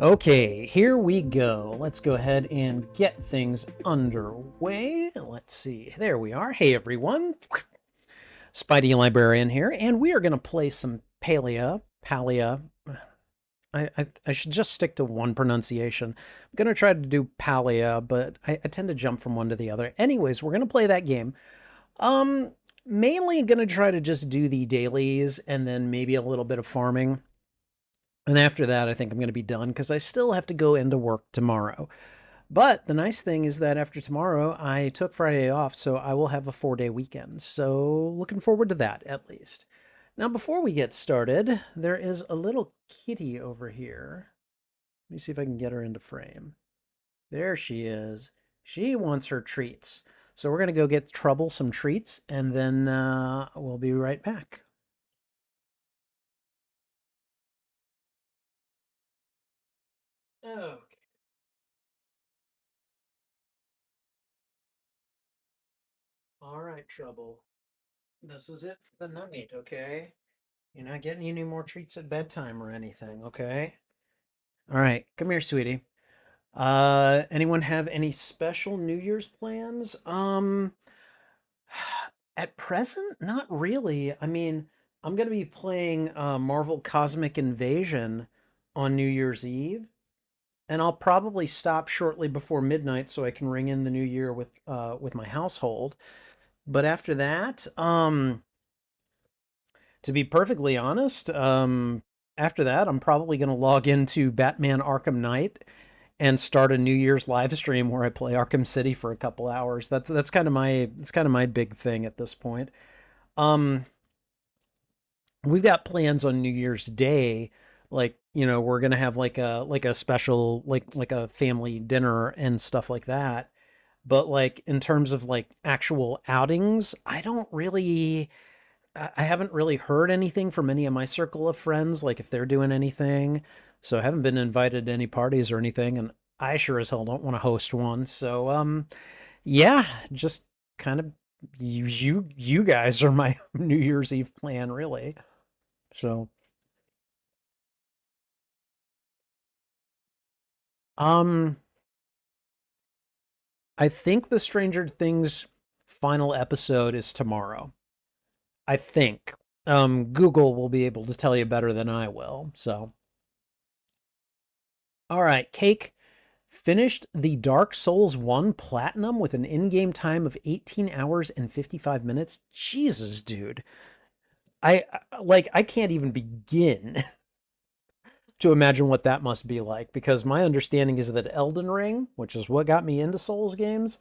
Okay, here we go. Let's go ahead and get things underway. Let's see. There we are. Hey, everyone. Spidey Librarian here, and we are going to play some Palia. I should just stick to one pronunciation. I'm going to try to do Palia, but I tend to jump from one to the other. Anyways, we're going to play that game. Mainly going to try to just do the dailies and then maybe a little bit of farming. And after that, I think I'm going to be done because I still have to go into work tomorrow. But the nice thing is that after tomorrow, I took Friday off, so I will have a 4-day weekend. So looking forward to that, at least. Now, before we get started, there is a little kitty over here. Let me see if I can get her into frame. There she is. She wants her treats. So we're going to go get Trouble some treats, and then we'll be right back. Okay. All right, Trouble. This is it for the night, okay? You're not getting any more treats at bedtime or anything, okay? All right, come here, sweetie. Anyone have any special New Year's plans? At present, not really. I mean, I'm gonna be playing Marvel Cosmic Invasion on New Year's Eve, and I'll probably stop shortly before midnight so I can ring in the new year with my household. But after that, to be perfectly honest, after that, I'm probably going to log into Batman Arkham Knight and start a New Year's live stream where I play Arkham City for a couple hours. That's kind of my big thing at this point. Um, we've got plans on New Year's Day, like we're gonna have like a special like a family dinner and stuff like that. But like in terms of like actual outings, I haven't really heard anything from any of my circle of friends, like if they're doing anything. So I haven't been invited to any parties or anything, and I sure as hell don't want to host one. So yeah, just kind of you guys are my New Year's Eve plan, really. So um I think the Stranger Things final episode is tomorrow. I think. Google will be able to tell you better than I will. So all right, Cake finished the Dark Souls 1 Platinum with an in-game time of 18 hours and 55 minutes. Jesus, dude. I can't even begin to imagine what that must be like because my understanding is that Elden Ring, which is what got me into Souls games,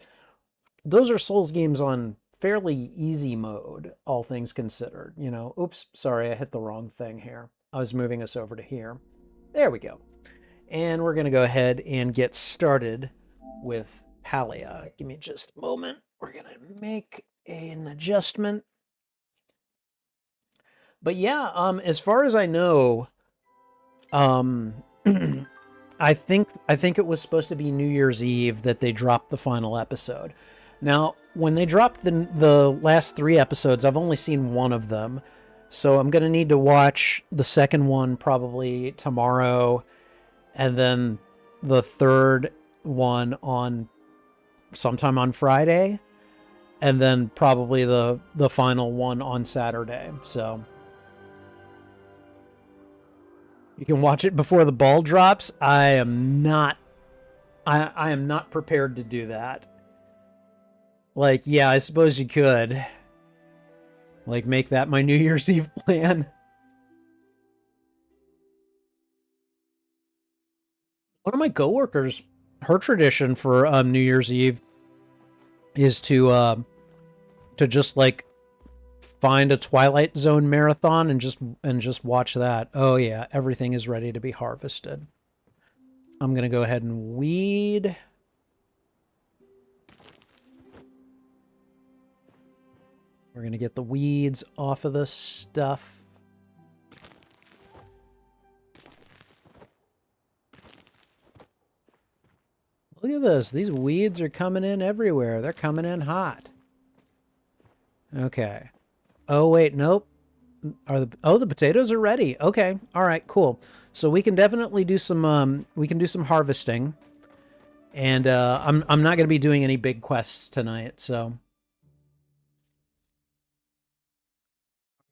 those are Souls games on fairly easy mode, all things considered. Oops, sorry, I hit the wrong thing here. I was moving us over to here. There we go. And we're going to go ahead and get started with Palia. Give me just a moment. We're going to make an adjustment. But yeah, as far as I know, um, I think it was supposed to be New Year's Eve that they dropped the final episode. Now, when they dropped the last 3 episodes, I've only seen one of them. So I'm going to need to watch the second one probably tomorrow, and then the third one on sometime on Friday, and then probably the final one on Saturday. So you can watch it before the ball drops. I am not prepared to do that. Like, yeah, I suppose you could. Like, make that my New Year's Eve plan. One of my coworkers, her tradition for New Year's Eve is to just like find a Twilight Zone marathon and just watch that. Oh yeah, everything is ready to be harvested. I'm gonna go ahead and weed. We're gonna get the weeds off of this stuff. Look at this. These weeds are coming in everywhere. They're coming in hot. Okay. Oh, wait, nope. the potatoes are ready. Okay. All right, cool. So we can definitely do some harvesting. And I'm not going to be doing any big quests tonight, so.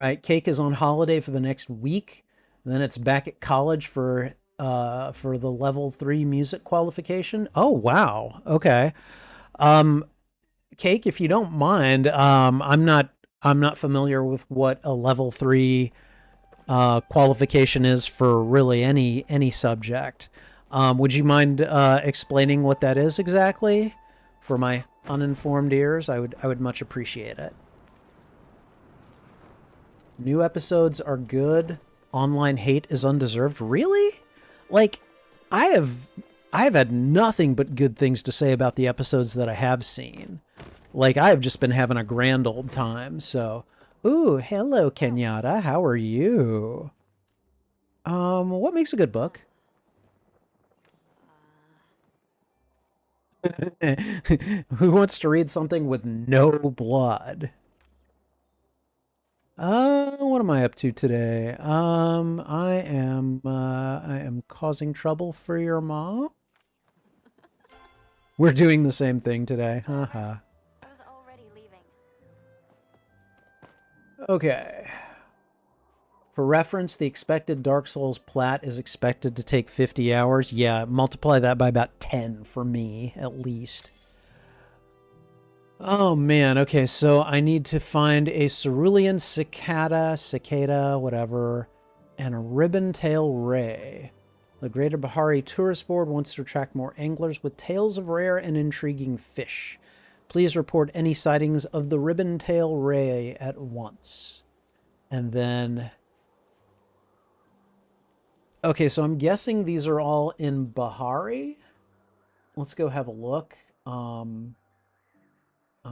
All right, Cake is on holiday for the next week. Then it's back at college for the level 3 music qualification. Oh, wow. Okay. Um Cake, if you don't mind, I'm not familiar with what a level 3 qualification is for really any subject. Would you mind explaining what that is exactly for my uninformed ears? I would much appreciate it. New episodes are good. Online hate is undeserved. Really? Like, I have I've had nothing but good things to say about the episodes that I have seen. Like, I've just been having a grand old time. So, ooh, hello, Kenyatta. How are you? What makes a good book? Who wants to read something with no blood? What am I up to today? I am causing trouble for your mom. We're doing the same thing today. Haha. I was already leaving. Okay. For reference, the expected Dark Souls plat is expected to take 50 hours. Yeah, multiply that by about 10 for me, at least. Oh man, okay, so I need to find a cerulean cicada, whatever, and a ribbon-tail ray. The Greater Bahari Tourist Board wants to attract more anglers with tales of rare and intriguing fish. Please report any sightings of the ribbon-tail ray at once. And then... Okay, so I'm guessing these are all in Bahari. Let's go have a look. I'm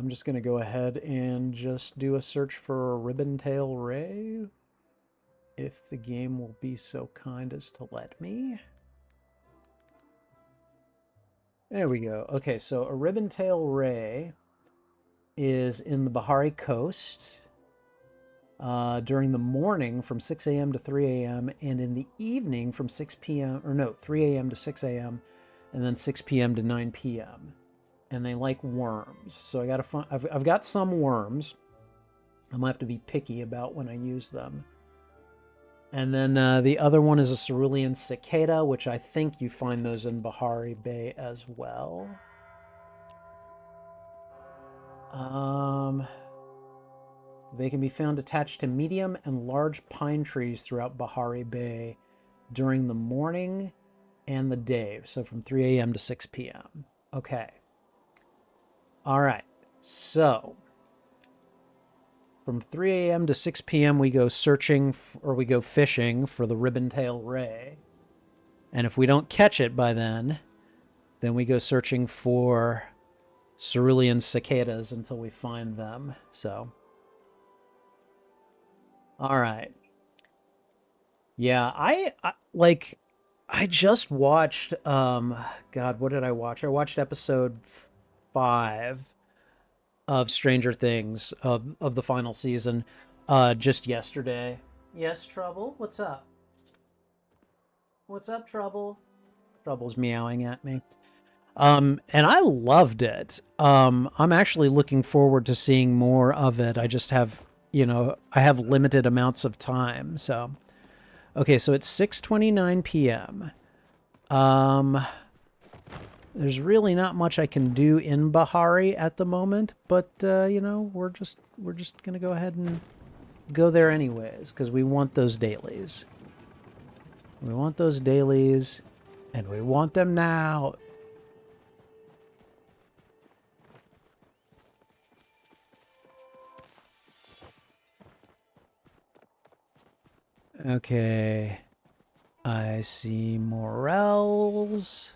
just going to go ahead and just do a search for a ribbon-tail ray, if the game will be so kind as to let me. There we go. Okay, so a ribbon-tail ray is in the Bahari coast during the morning from 6 a.m. to 3 a.m. and in the evening from 6 p.m. or no, 3 a.m. to 6 a.m. and then 6 p.m. to 9 p.m. And they like worms. So I gotta find. I've got some worms. I'm gonna have to be picky about when I use them. And then the other one is a cerulean cicada, which I think you find those in Bahari Bay as well. They can be found attached to medium and large pine trees throughout Bahari Bay during the morning and the day. So from 3 a.m. to 6 p.m. Okay. All right. So from 3 a.m. to 6 p.m. we go searching or we go fishing for the ribbon-tail ray. And if we don't catch it by then we go searching for cerulean cicadas until we find them. So, all right. Yeah, I just watched God, what did I watch? I watched episode 5 of Stranger Things of the final season just yesterday. Yes, Trouble? What's up? What's up, Trouble? Trouble's meowing at me. And I loved it. I'm actually looking forward to seeing more of it. I just have, I have limited amounts of time. So, okay, so it's 6:29 p.m. There's really not much I can do in Bahari at the moment, but we're just gonna go ahead and go there anyways because we want those dailies. We want those dailies, and we want them now. Okay, I see morels.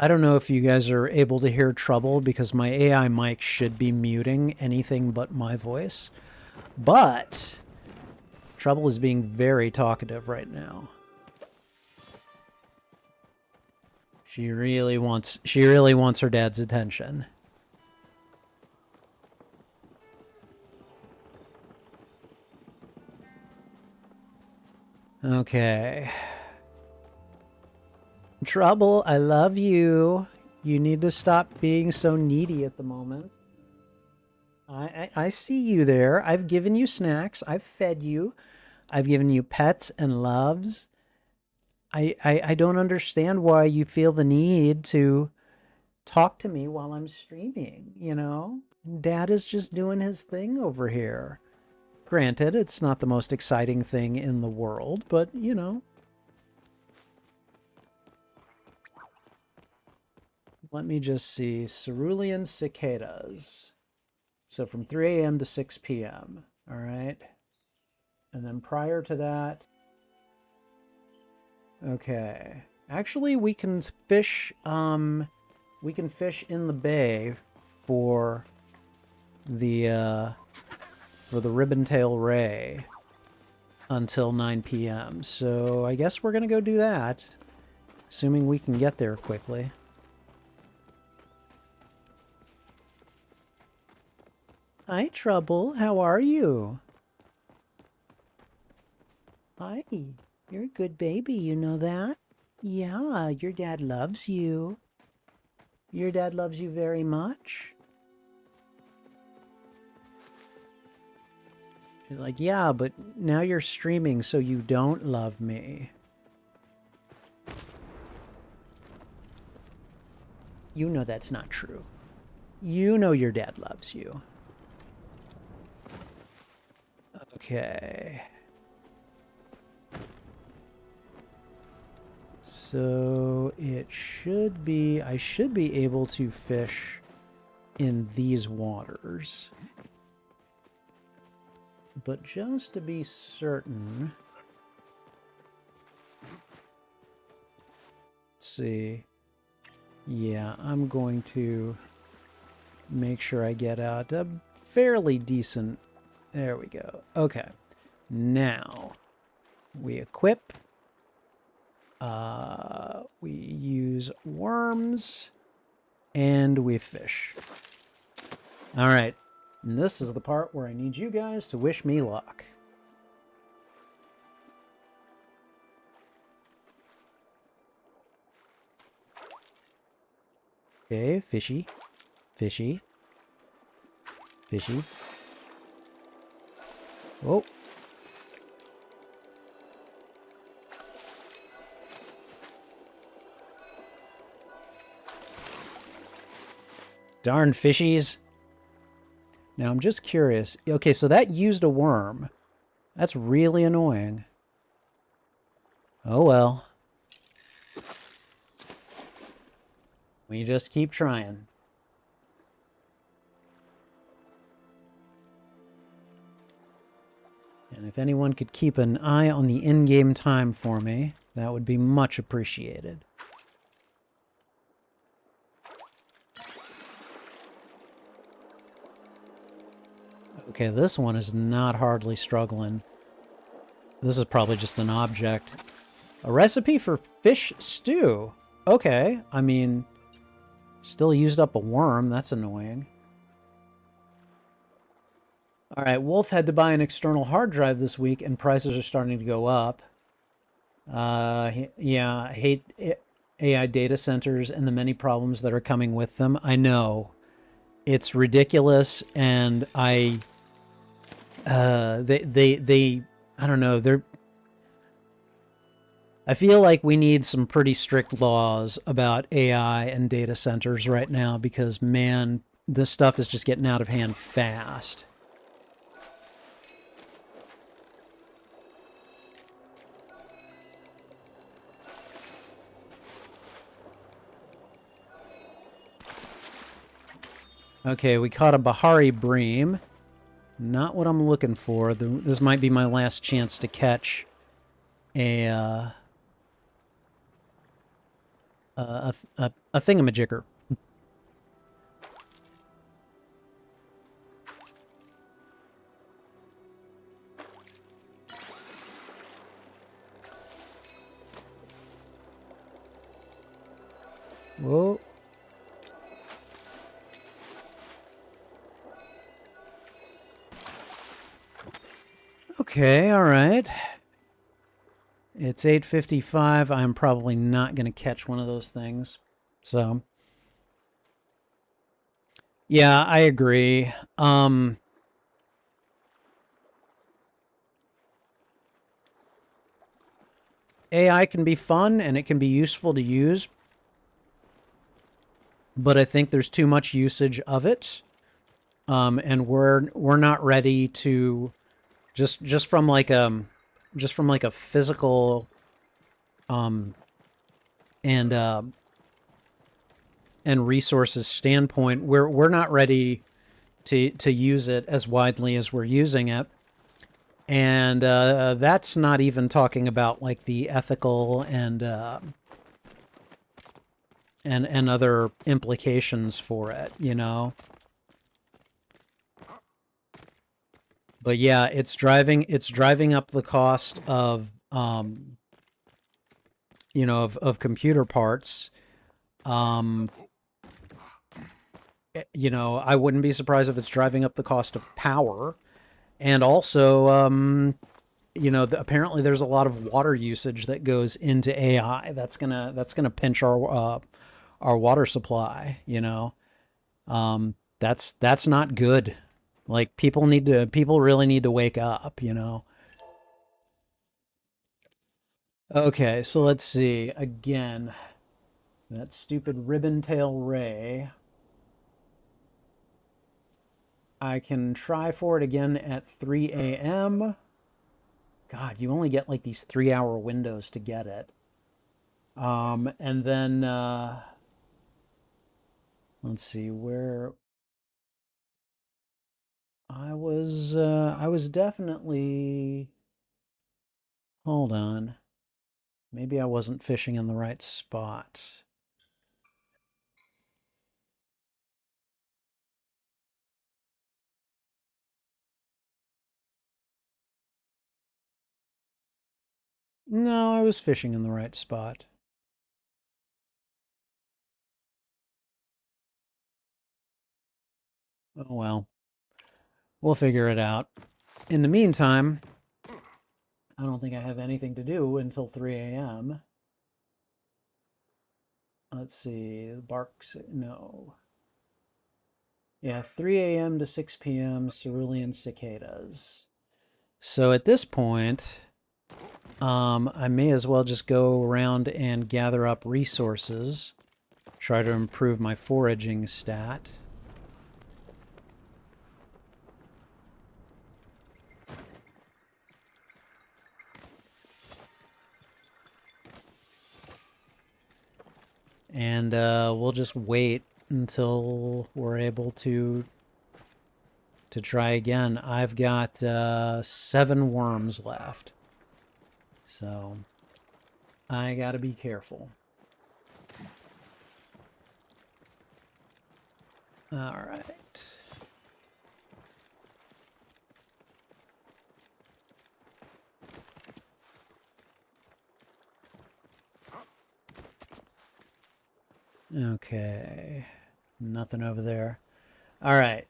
I don't know if you guys are able to hear Trouble because my AI mic should be muting anything but my voice. But Trouble is being very talkative right now. She really wants her dad's attention. Okay. Trouble, I love you. You need to stop being so needy at the moment. I see you there. I've given you snacks. I've fed you. I've given you pets and loves. I don't understand why you feel the need to talk to me while I'm streaming, you know? Dad is just doing his thing over here. Granted, it's not the most exciting thing in the world, but, you know. Let me just see. Cerulean cicadas. So from 3 a.m. to 6 p.m. All right. And then prior to that, okay. Actually, we can fish in the bay for the ribbon-tail ray until 9 p.m. So I guess we're going to go do that, assuming we can get there quickly. Hi, Trouble. How are you? Hi. You're a good baby, you know that? Yeah, your dad loves you. Your dad loves you very much. She's like, yeah, but now you're streaming, so you don't love me. You know that's not true. You know your dad loves you. Okay. So it should be, I should be able to fish in these waters. But just to be certain, let's see. Yeah, I'm going to make sure I get out a fairly decent. There we go. Okay. Now we equip. We use worms and we fish. All right. And this is the part where I need you guys to wish me luck. Okay, fishy, fishy, fishy. Whoa. Darn fishies. Now, I'm just curious. Okay, so that used a worm. That's really annoying. Oh, well. We just keep trying. And if anyone could keep an eye on the in-game time for me, that would be much appreciated. Okay, this one is not hardly struggling. This is probably just an object. A recipe for fish stew. Okay, I mean, still used up a worm. That's annoying. All right, Wolf had to buy an external hard drive this week, and prices are starting to go up. Yeah, I hate AI data centers and the many problems that are coming with them. I know. It's ridiculous, and I don't know, I feel like we need some pretty strict laws about AI and data centers right now because, man, this stuff is just getting out of hand fast. Okay, we caught a Bahari bream. Not what I'm looking for. This might be my last chance to catch a thingamajigger. Whoa. Okay, all right. It's 8:55. I'm probably not going to catch one of those things. So, yeah, I agree. AI can be fun and it can be useful to use, but I think there's too much usage of it. And we're not ready to just from like a physical um and and resources standpoint, we're not ready to use it as widely as we're using it. And that's not even talking about like the ethical and other implications for it, you know. But yeah, it's driving up the cost of you know, of computer parts. You know, I wouldn't be surprised if it's driving up the cost of power, and also you know, apparently there's a lot of water usage that goes into AI. That's gonna pinch our water supply. You know, that's not good. Like people really need to wake up. You know. Okay, so let's see again. That stupid ribbon tail ray. I can try for it again at 3 a.m. God, you only get like these 3-hour windows to get it. And then let's see where I was definitely, hold on. Maybe I wasn't fishing in the right spot. No, I was fishing in the right spot. Oh well. We'll figure it out. In the meantime, I don't think I have anything to do until 3 a.m. Let's see. Barks. No. Yeah, 3 a.m. to 6 p.m. Cerulean cicadas. So at this point, I may as well just go around and gather up resources. Try to improve my foraging stat. And we'll just wait until we're able to try again. I've got 7 worms left. So I gotta be careful. All right. Okay. Nothing over there. All right.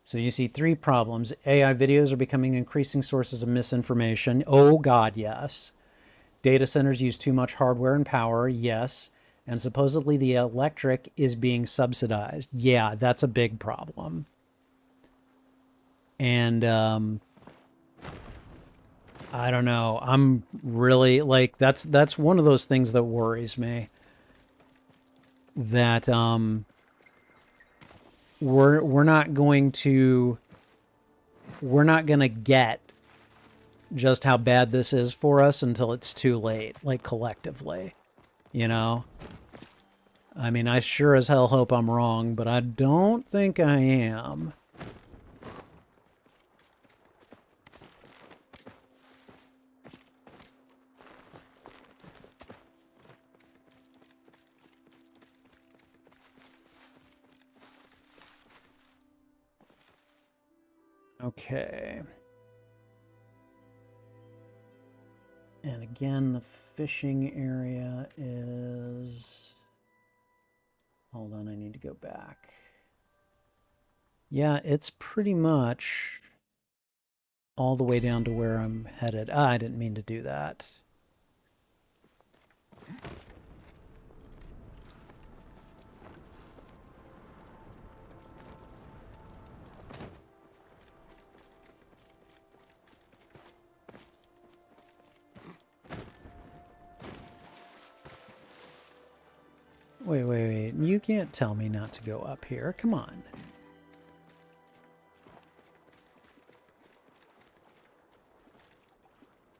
So you see 3 problems. AI videos are becoming increasing sources of misinformation. Oh, God, yes. Data centers use too much hardware and power. Yes. And supposedly the electric is being subsidized. Yeah, that's a big problem. And I don't know. I'm really like that's one of those things that worries me. That we're not going to get just how bad this is for us until it's too late, like collectively, you know? I mean, I sure as hell hope I'm wrong, but I don't think I am. Okay. And again, the fishing area is... Hold on, I need to go back. Yeah, it's pretty much all the way down to where I'm headed. Ah, I didn't mean to do that. Wait. You can't tell me not to go up here. Come on.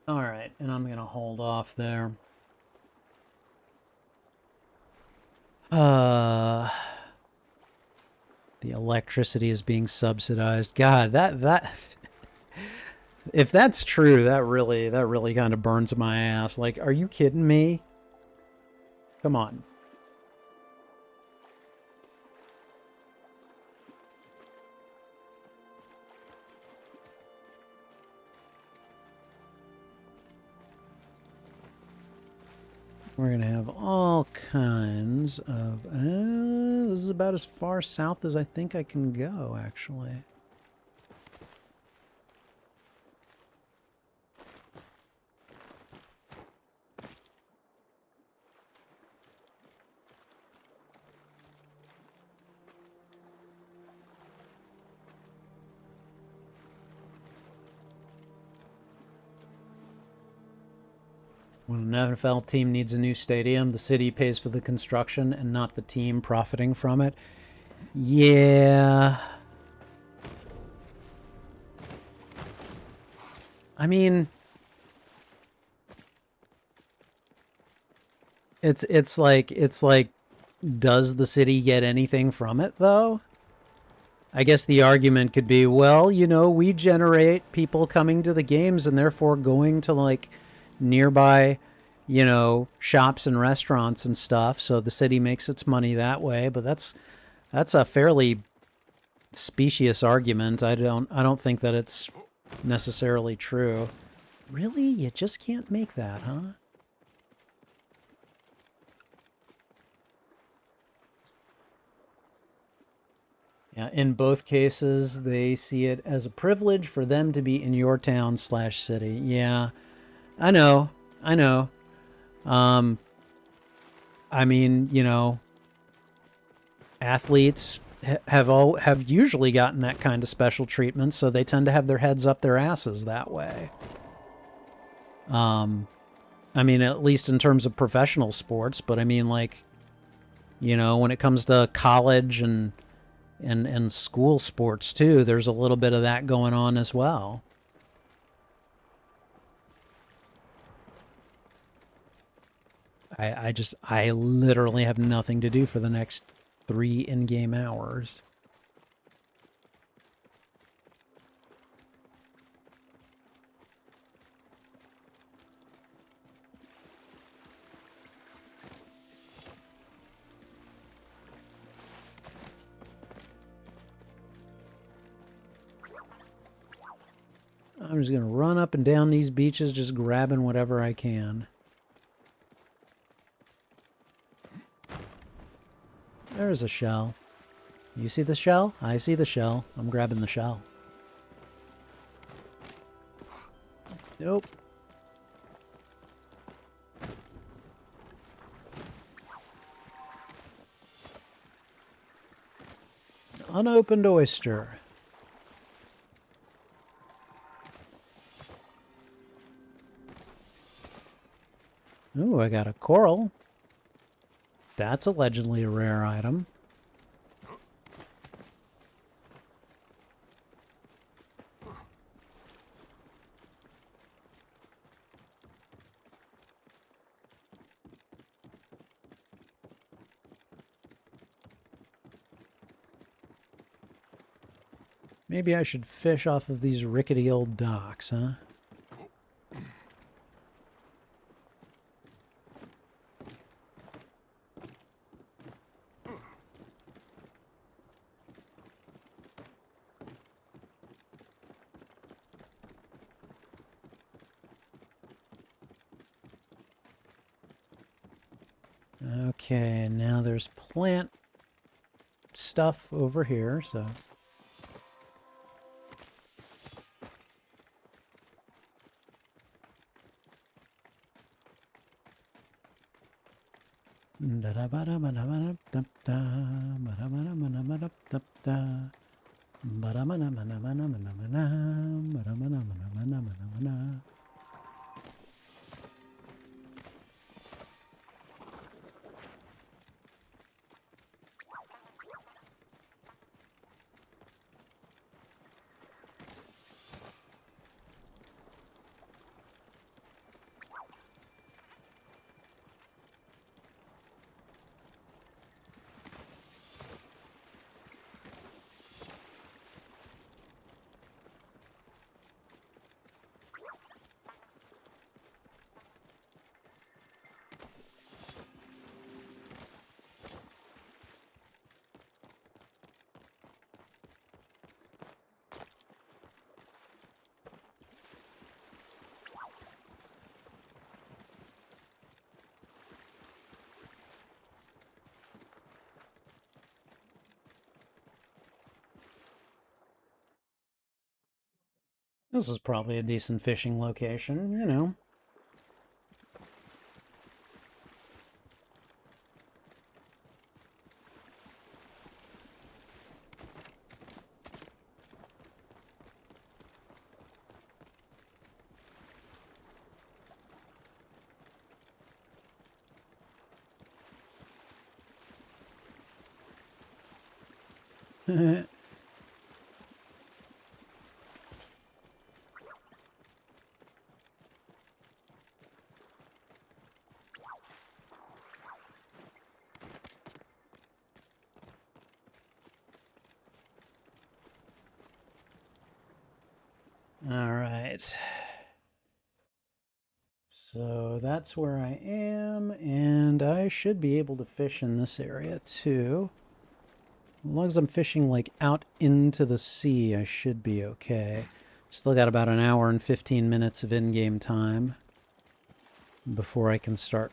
Alright, and I'm going to hold off there. The electricity is being subsidized. God, that if that's true, that really kind of burns my ass. Like, are you kidding me? Come on. We're going to have all kinds of... this is about as far south as I think I can go, actually. When an NFL team needs a new stadium, the city pays for the construction and not the team profiting from it. Yeah. I mean, it's like does the city get anything from it though? I guess the argument could be, well, you know, we generate people coming to the games and therefore going to like nearby, you know, shops and restaurants and stuff, so the city makes its money that way. But that's a fairly specious argument. I don't think that it's necessarily true. Really? You just can't make that, huh? Yeah, in both cases, they see it as a privilege for them to be in your town / city. Yeah, I know. I mean, you know, athletes have usually gotten that kind of special treatment, so they tend to have their heads up their asses that way. I mean, at least in terms of professional sports, but I mean, like, you know, when it comes to college and school sports too, there's a little bit of that going on as well. I literally have nothing to do for the next 3 in-game hours. I'm just going to run up and down these beaches, just grabbing whatever I can. There's a shell. You see the shell? I see the shell. I'm grabbing the shell. Nope. Unopened oyster. Ooh, I got a coral. That's allegedly a rare item. Maybe I should fish off of these rickety old docks, huh? Okay, now there's plant stuff over here, so... This is probably a decent fishing location, you know. All right. So that's where I am, and I should be able to fish in this area too. As long as I'm fishing like out into the sea, I should be okay. Still got about an hour and 15 minutes of in-game time before I can start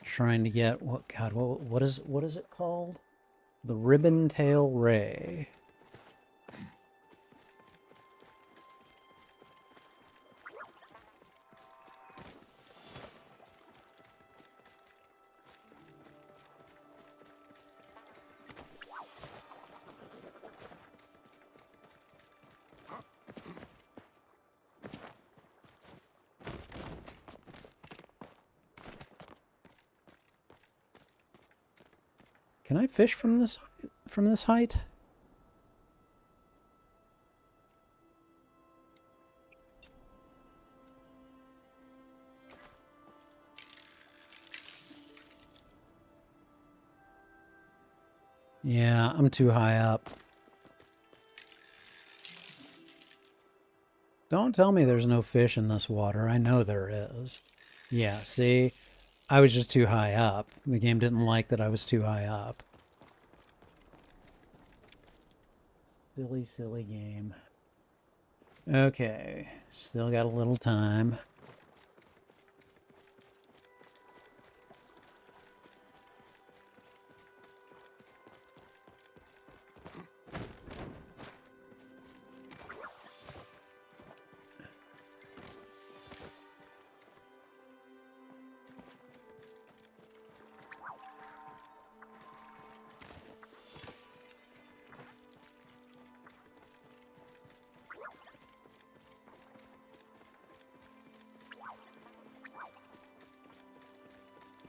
trying to get what is it called? The ribbon-tail ray. Can I fish from this height? Yeah, I'm too high up. Don't tell me there's no fish in this water. I know there is. Yeah, see? I was just too high up. The game didn't like that I was too high up. Silly, silly game. Okay, still got a little time.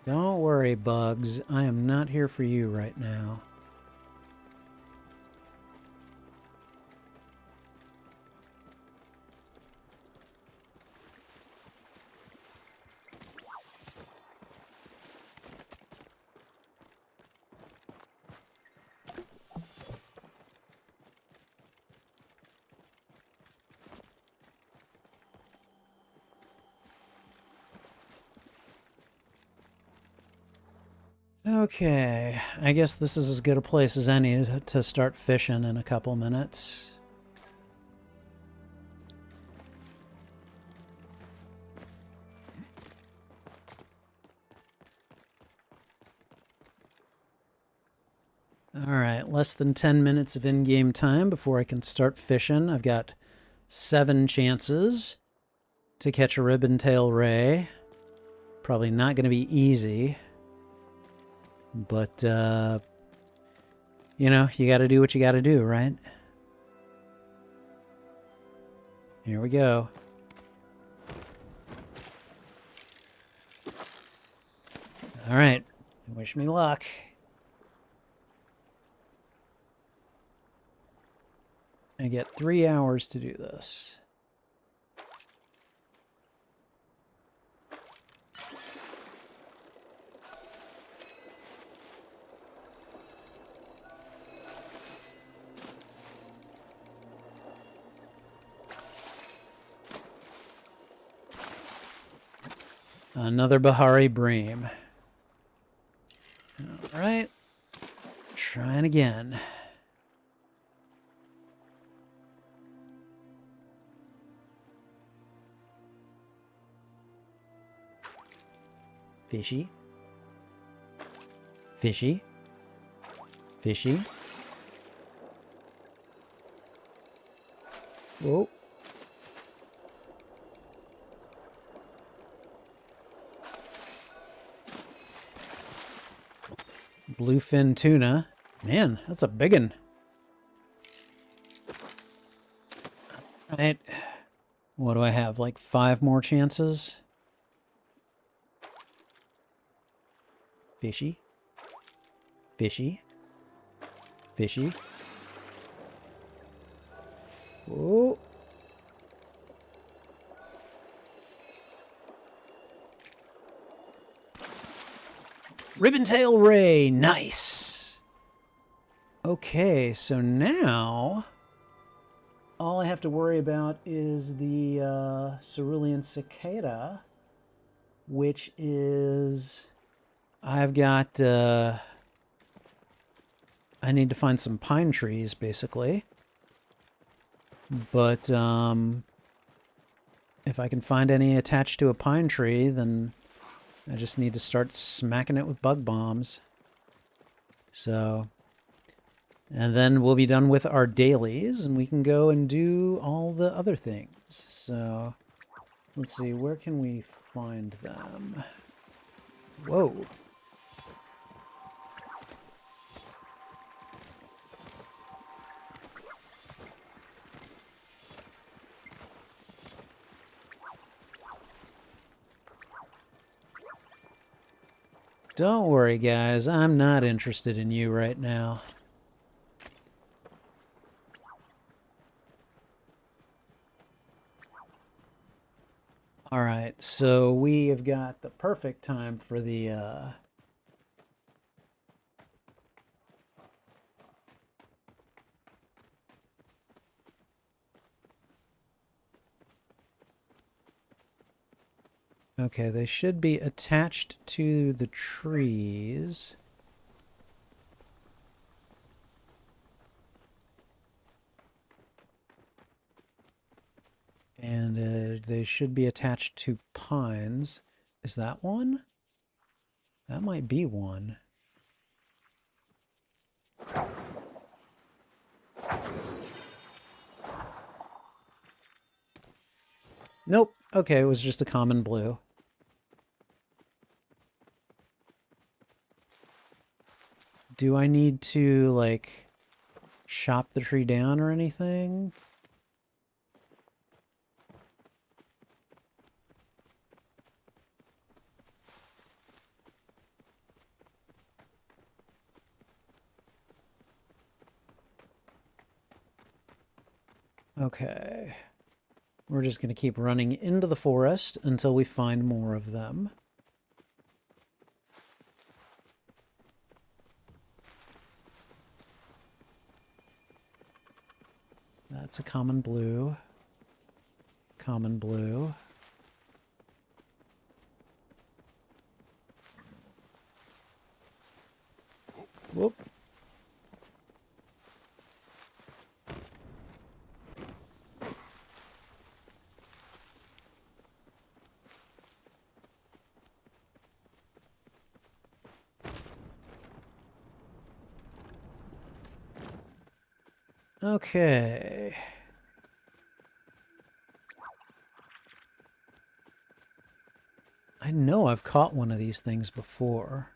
Don't worry, Bugs. I am not here for you right now. Okay, I guess this is as good a place as any to start fishing in a couple minutes. Alright, less than 10 minutes of in-game time before I can start fishing. I've got 7 chances to catch a ribbon-tail ray. Probably not going to be easy. But, you know, you gotta do what you gotta do, right? Here we go. Alright. Wish me luck. I get 3 hours to do this. Another Bahari Bream. Alright. Trying again. Fishy. Fishy. Fishy. Whoa. Bluefin tuna. Man, that's a big one. Alright. What do I have? Like 5 more chances? Fishy. Fishy. Fishy. Whoa. Ribbontail Ray. Nice. Okay, so now all I have to worry about is the cerulean cicada, which is... I've got... I need to find some pine trees, basically. But if I can find any attached to a pine tree, then I just need to start smacking it with bug bombs. So, and then we'll be done with our dailies, and we can go and do all the other things. So, let's see, where can we find them? Whoa. Don't worry, guys. I'm not interested in you right now. Alright, so we have got the perfect time for the, Okay, they should be attached to the trees. And they should be attached to pines. Is that one? That might be one. Nope. Okay, it was just a common blue. Do I need to, like, chop the tree down or anything? Okay. We're just going to keep running into the forest until we find more of them. That's a common blue. Common blue. Whoop. Okay. I know I've caught one of these things before.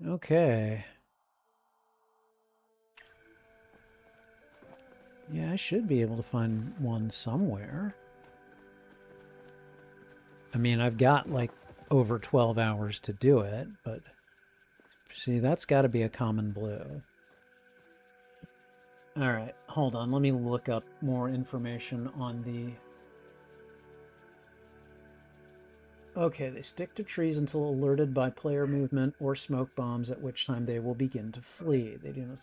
Okay. Yeah, I should be able to find one somewhere. I mean, I've got like over 12 hours to do it, but see, that's got to be a common blue. All right, hold on. Let me look up more information on the... Okay, they stick to trees until alerted by player movement or smoke bombs, at which time they will begin to flee. They do not...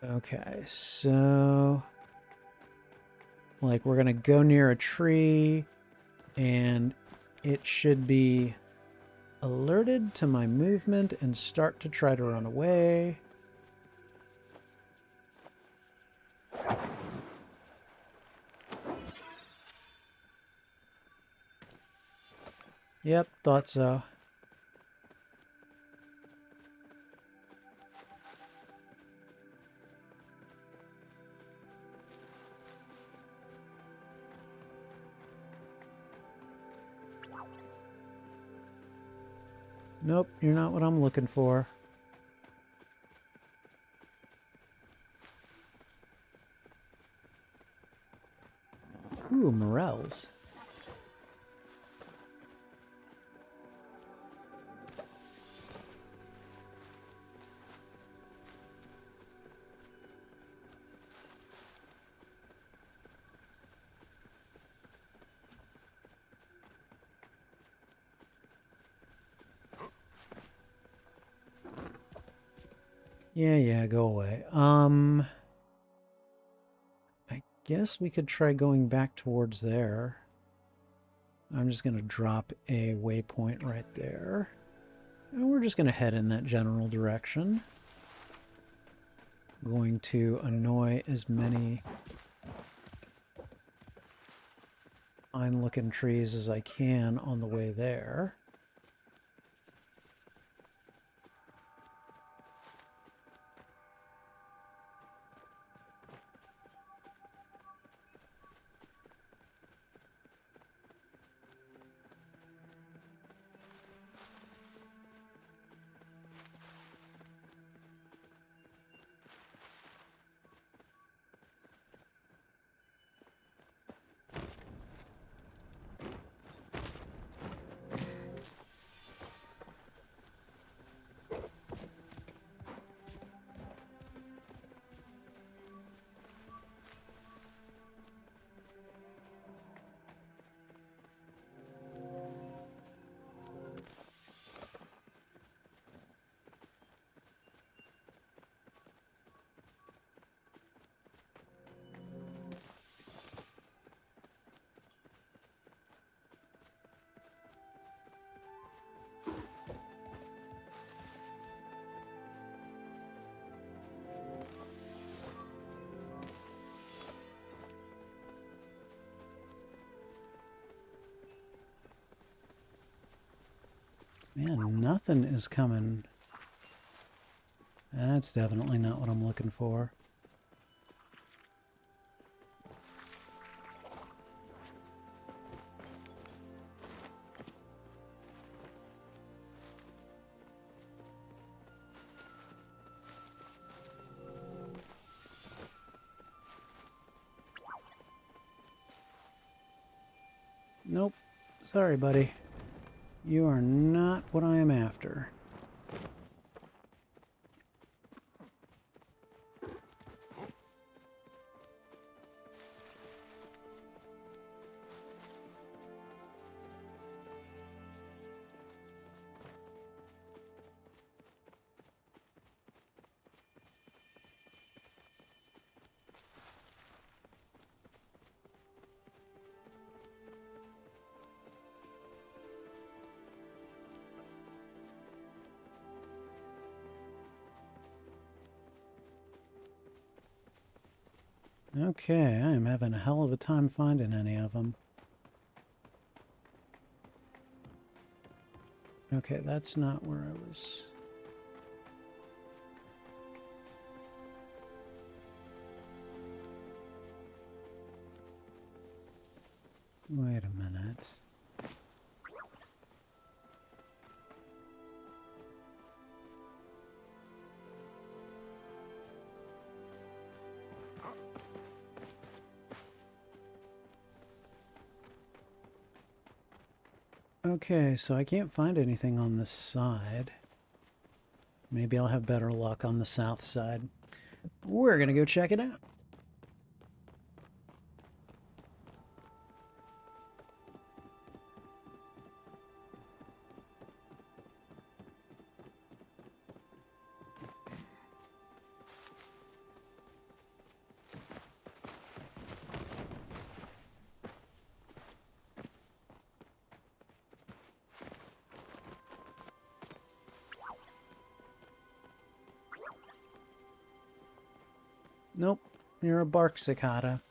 Okay, so... Like, we're going to go near a tree, and it should be alerted to my movement and start to try to run away. Yep, thought so. Nope, you're not what I'm looking for. Ooh, morels. Yeah, go away. I guess we could try going back towards there. I'm just going to drop a waypoint right there. And we're just going to head in that general direction. Going to annoy as many fine-looking trees as I can on the way there. Man, nothing is coming. That's definitely not what I'm looking for. Nope. Sorry, buddy. You are not what I am after. Okay, I am having a hell of a time finding any of them. Okay, that's not where I was. Wait a minute. Okay, so I can't find anything on this side. Maybe I'll have better luck on the south side. We're gonna go check it out. Nope, you're a bark cicada.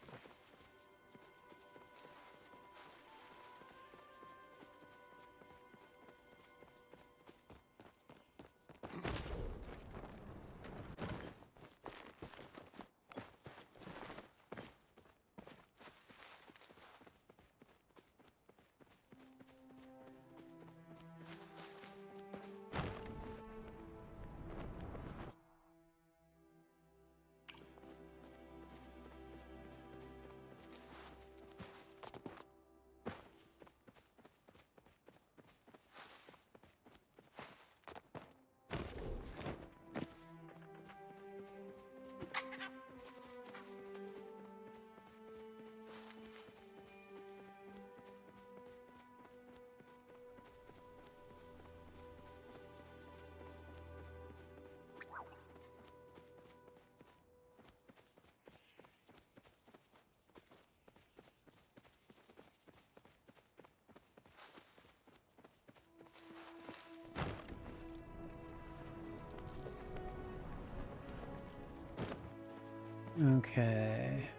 Okay.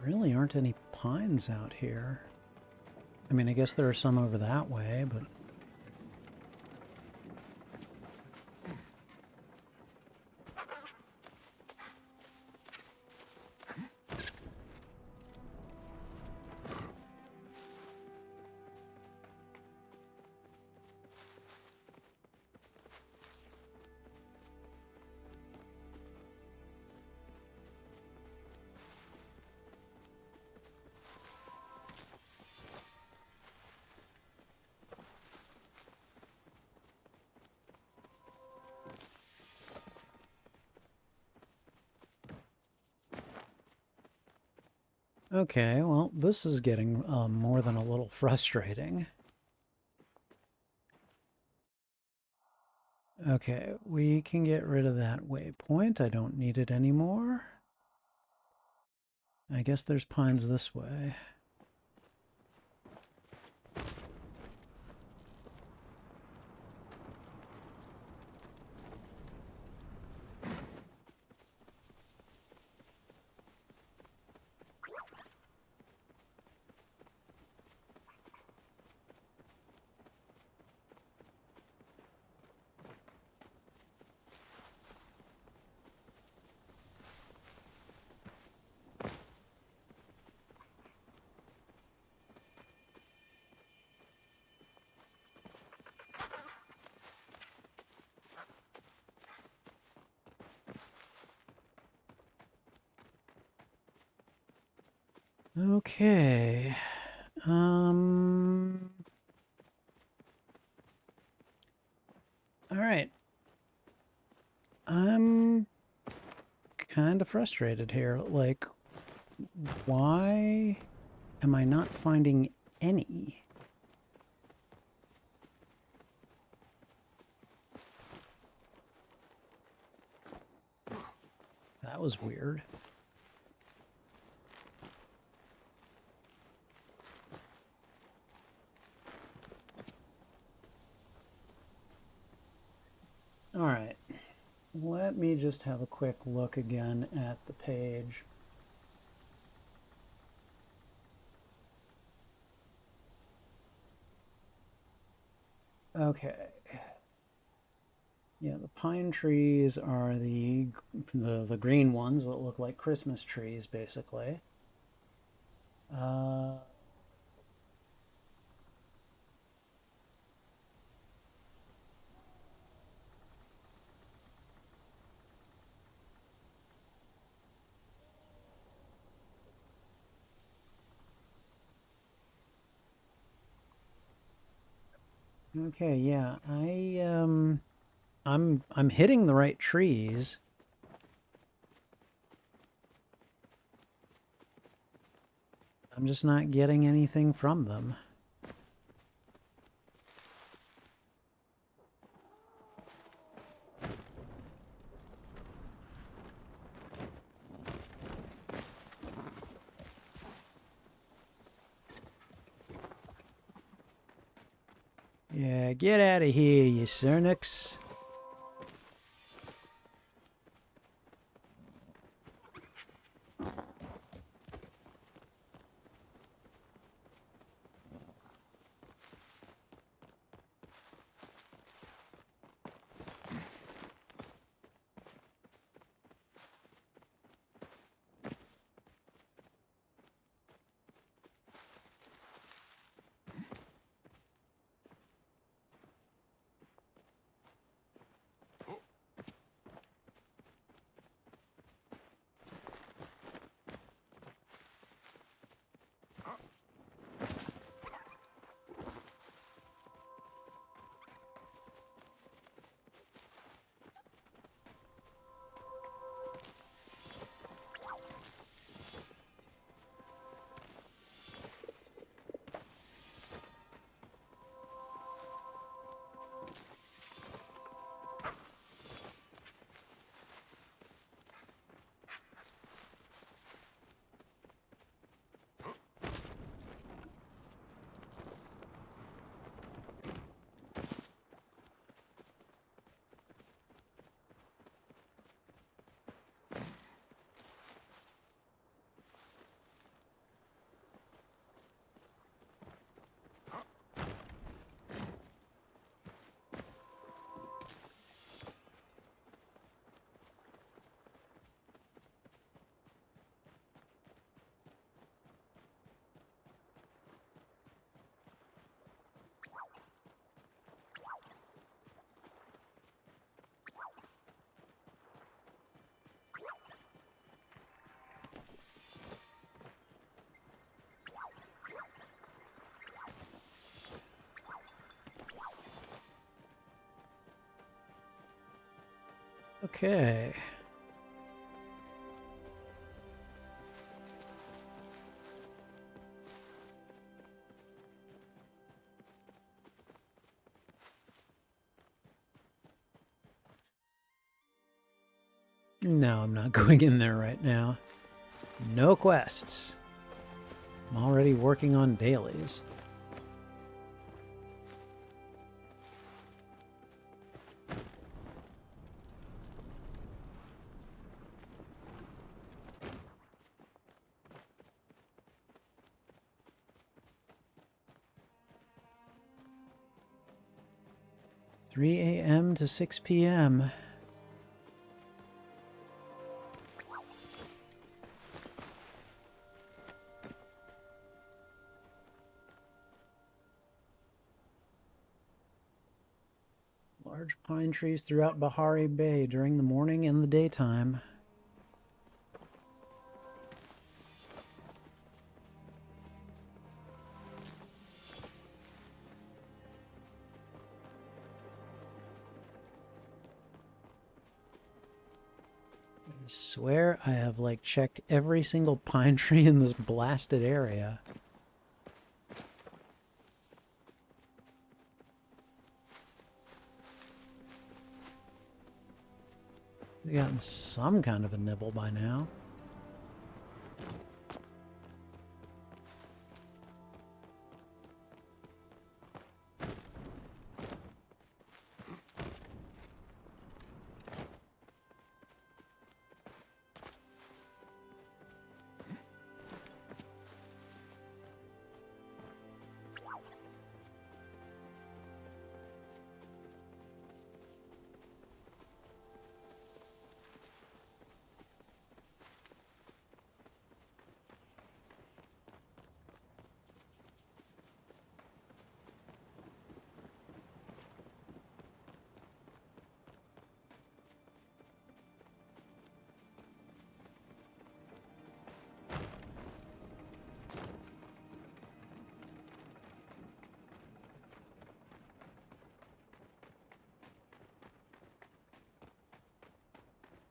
There really aren't any pines out here. I mean, I guess there are some over that way, but... Okay, well, this is getting more than a little frustrating. Okay, we can get rid of that waypoint. I don't need it anymore. I guess there's pines this way. Okay. All right. I'm kind of frustrated here. Like, why am I not finding any? That was weird. All right. Let me just have a quick look again at the page. Okay. Yeah, the pine trees are the green ones that look like Christmas trees, basically. Uh, okay, yeah, I'm hitting the right trees. I'm just not getting anything from them. Yeah, get out of here, you Cernix. Okay. No, I'm not going in there right now. No quests. I'm already working on dailies. (3 a.m. to 6 p.m.) Large pine trees throughout Bahari Bay during the morning and the daytime. I swear I have like checked every single pine tree in this blasted area. We've gotten some kind of a nibble by now.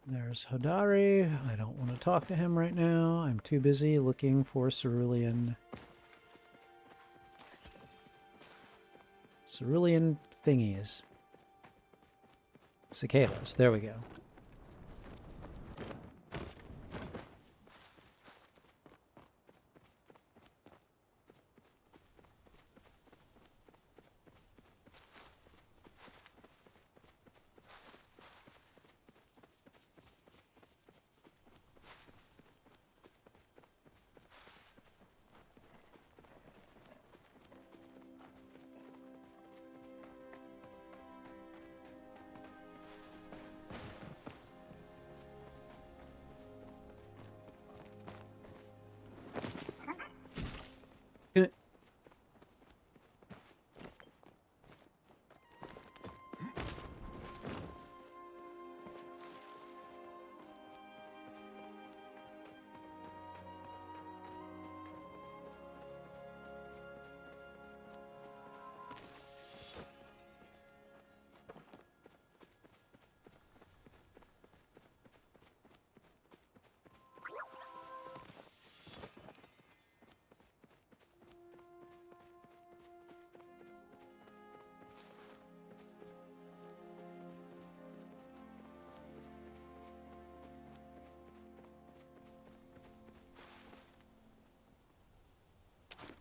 There's Hodari. I don't want to talk to him right now. I'm too busy looking for cerulean thingies. Cicadas. There we go.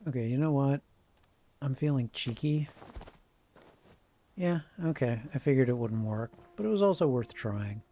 Okay, you know what? I'm feeling cheeky. Yeah, okay. I figured it wouldn't work, but it was also worth trying.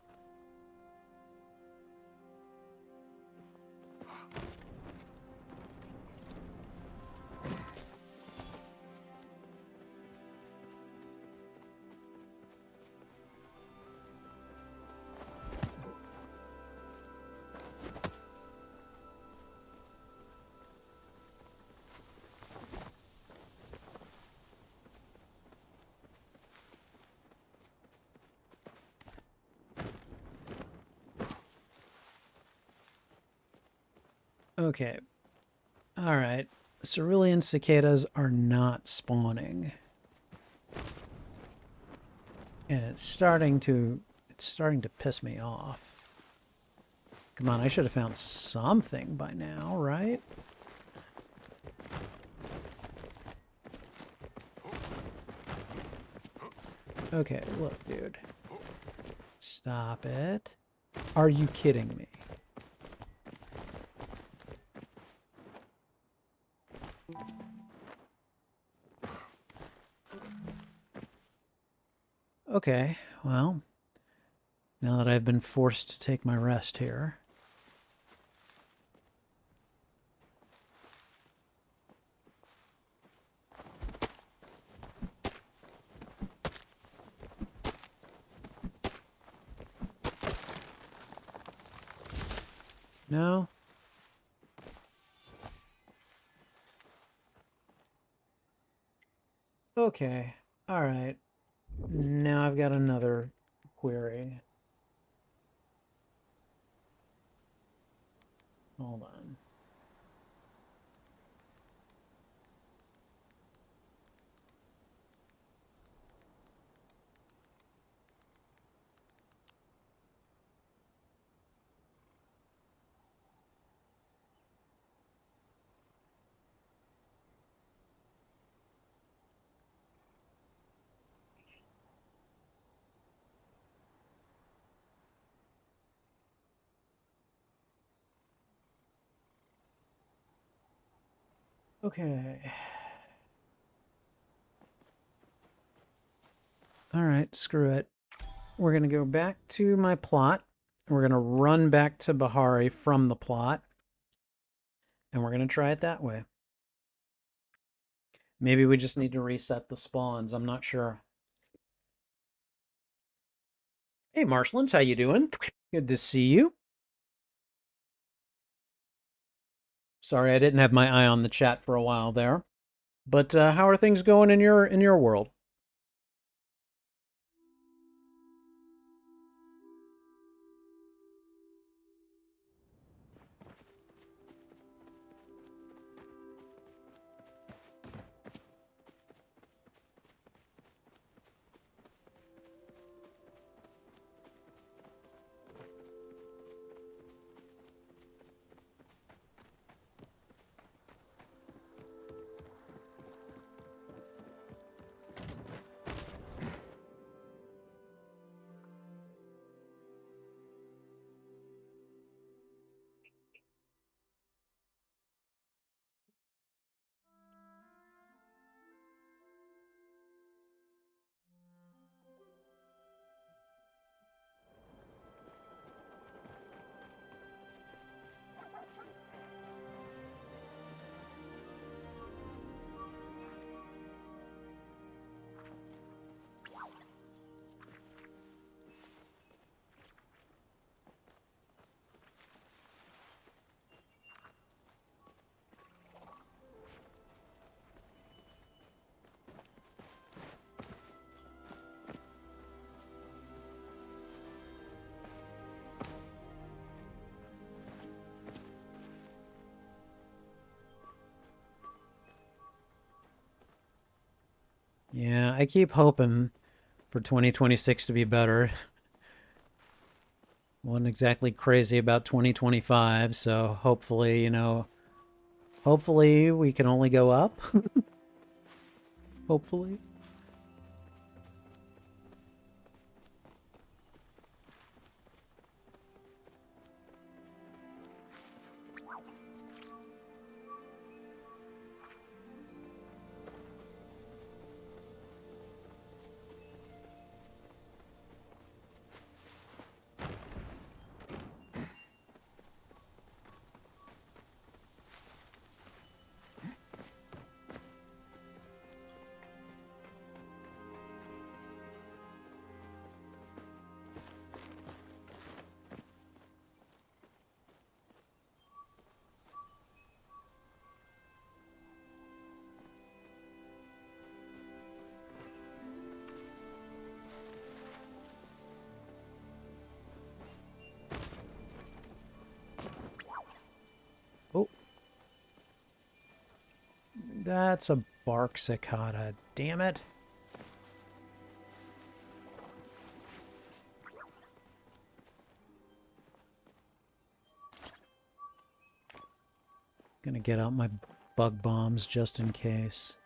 Okay. Alright. Cerulean cicadas are not spawning. And it's starting to piss me off. Come on, I should have found something by now, right? Okay, look, dude. Stop it. Are you kidding me? Okay, well, now that I've been forced to take my rest here. No? Okay, alright. Now I've got another query. Hold on. Okay. Alright, screw it. We're going to go back to my plot. We're going to run back to Bahari from the plot. And we're going to try it that way. Maybe we just need to reset the spawns. I'm not sure. Hey, Marshlands, how you doing? Good to see you. Sorry, I didn't have my eye on the chat for a while there. But how are things going in your world? I keep hoping for 2026 to be better. Wasn't exactly crazy about 2025, so hopefully, hopefully we can only go up. Hopefully. Oh. That's a bark cicada. Damn it. Gonna get out my bug bombs just in case.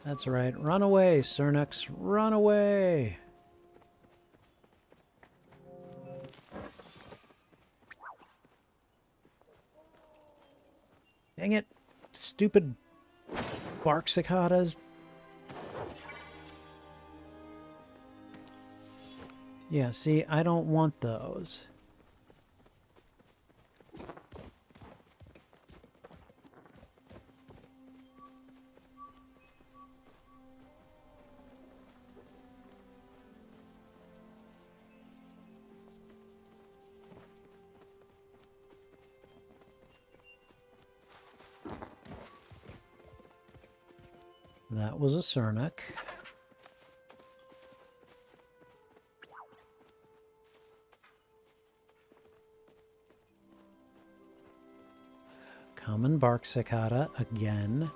That's right. Run away, Cernix. Run away. Dang it. Stupid bark cicadas. Yeah, see, I don't want those. That was a Cernic. Common bark cicada again.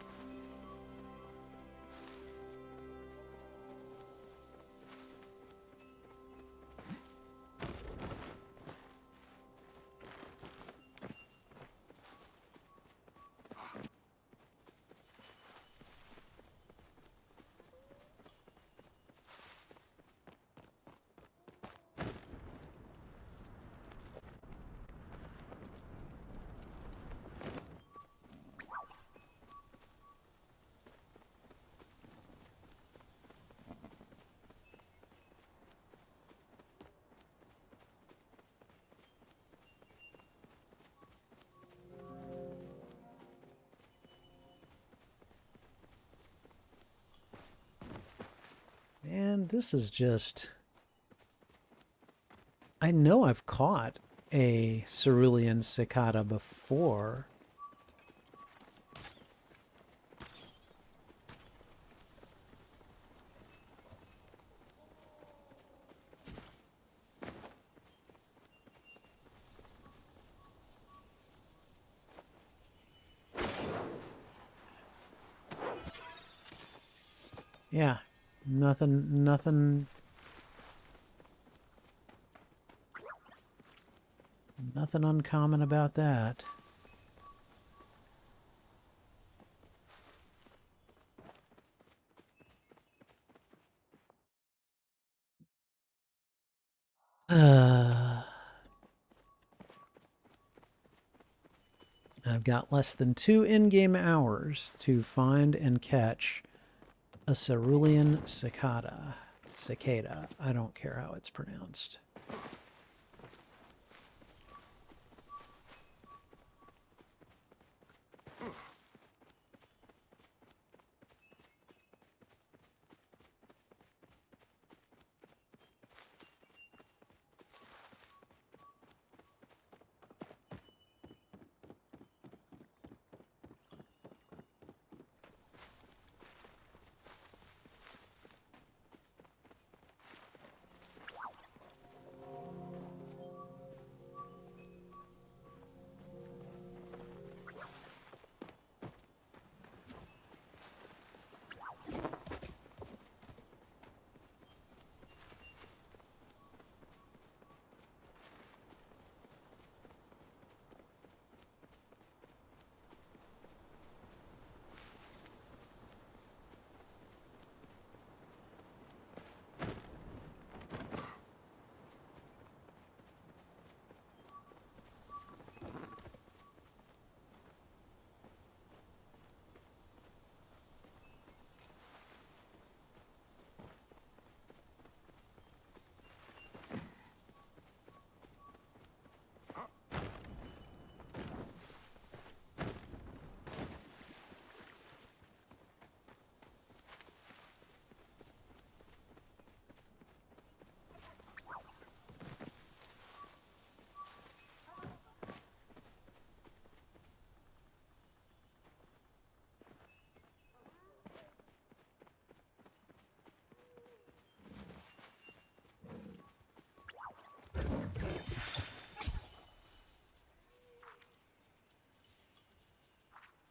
And this is just... I know I've caught a cerulean cicada before. Yeah, nothing uncommon about that. I've got less than 2 in-game hours to find and catch a cerulean cicada. Cicada. I don't care how it's pronounced.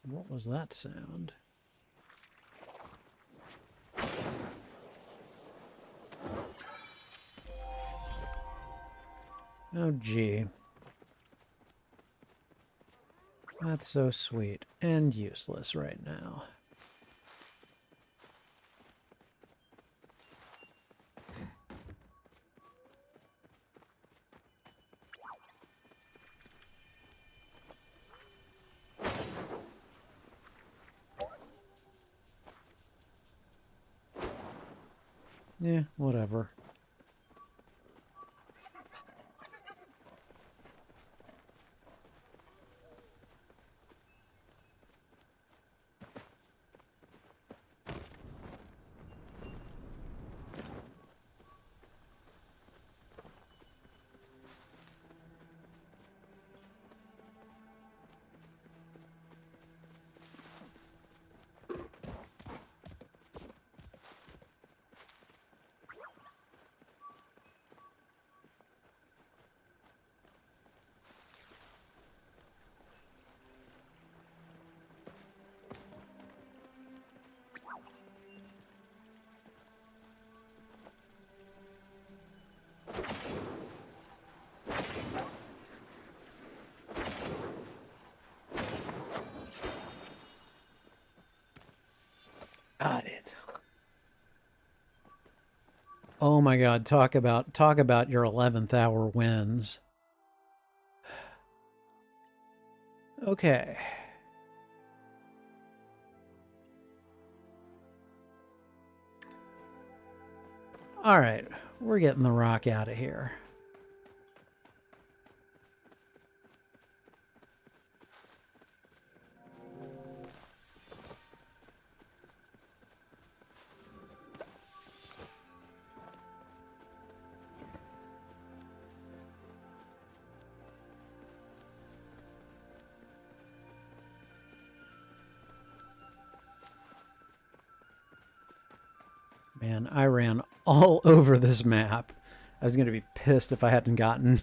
What was that sound? Oh, gee. That's so sweet and useless right now. Yeah, whatever. Got it. Oh my God! Talk about your 11th hour wins. Okay. All right, we're getting the rock out of here. Man, I ran all over this map. I was going to be pissed if I hadn't gotten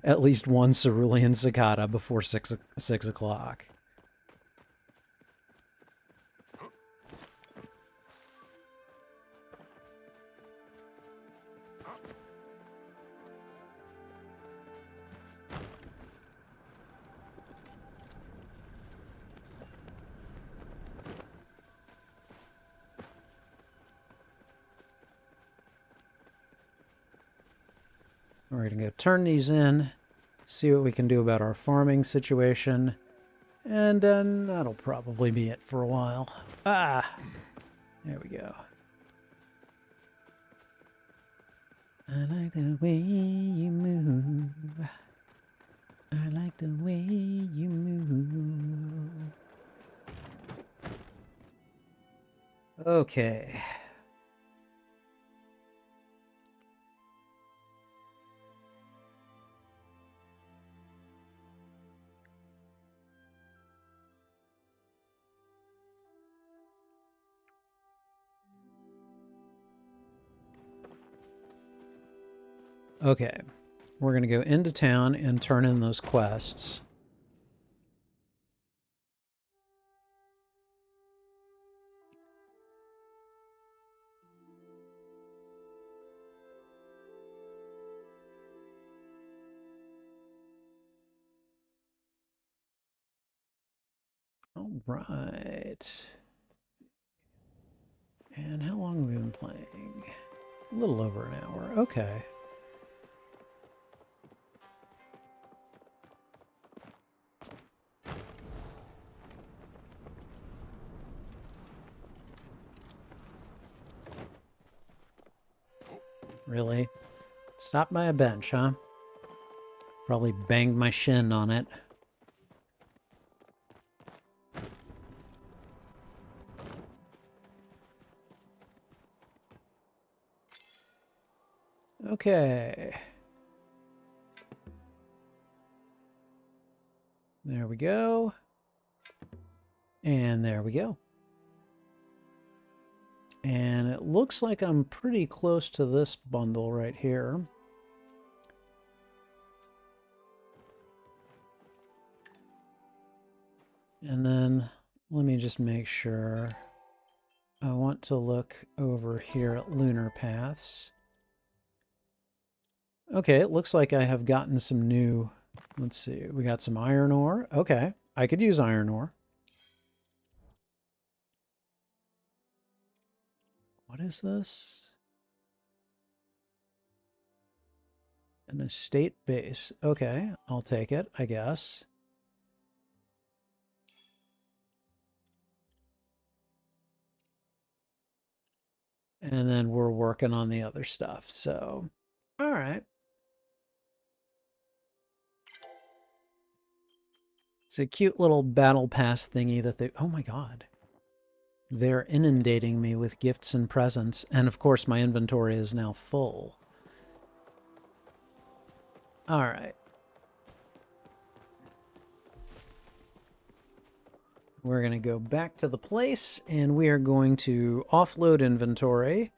at least one cerulean cicada before 6 o'clock. We're going to go turn these in, see what we can do about our farming situation, and then that'll probably be it for a while. Ah! There we go. I like the way you move. I like the way you move. Okay. Okay. We're going to go into town and turn in those quests. All right. And how long have we been playing? A little over an hour. Okay. Really? Stopped by a bench, huh? Probably banged my shin on it. Okay. There we go. And there we go. And it looks like I'm pretty close to this bundle right here. And then let me just make sure. I want to look over here at lunar paths. Okay, it looks like I have gotten some new... Let's see, we got some iron ore. Okay, I could use iron ore. What is this? An estate base. Okay, I'll take it, I guess. And then we're working on the other stuff, so... All right. It's a cute little battle pass thingy that they... Oh my god. They're inundating me with gifts and presents, and of course my inventory is now full. All right. We're going to go back to the place, and we are going to offload inventory.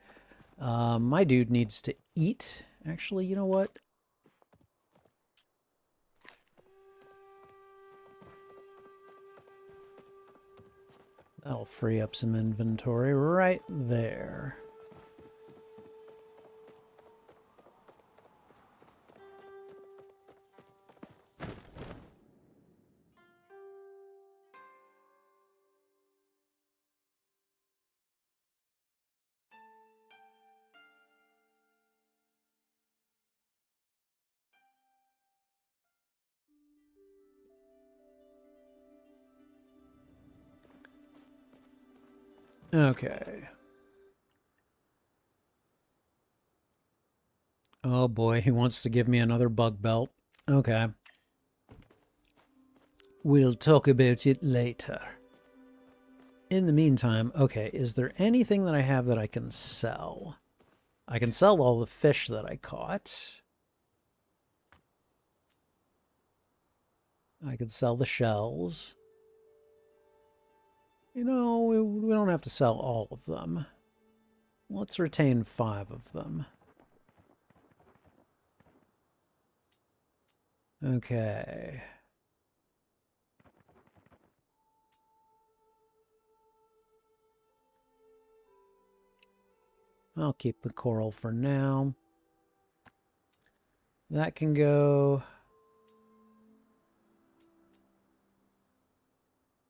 My dude needs to eat. Actually, you know what? That'll free up some inventory right there. Okay. Oh boy, he wants to give me another bug belt. Okay. We'll talk about it later. In the meantime, okay, is there anything that I have that I can sell? I can sell all the fish that I caught. I could sell the shells. You know, we don't have to sell all of them. Let's retain 5 of them. Okay. I'll keep the coral for now. That can go...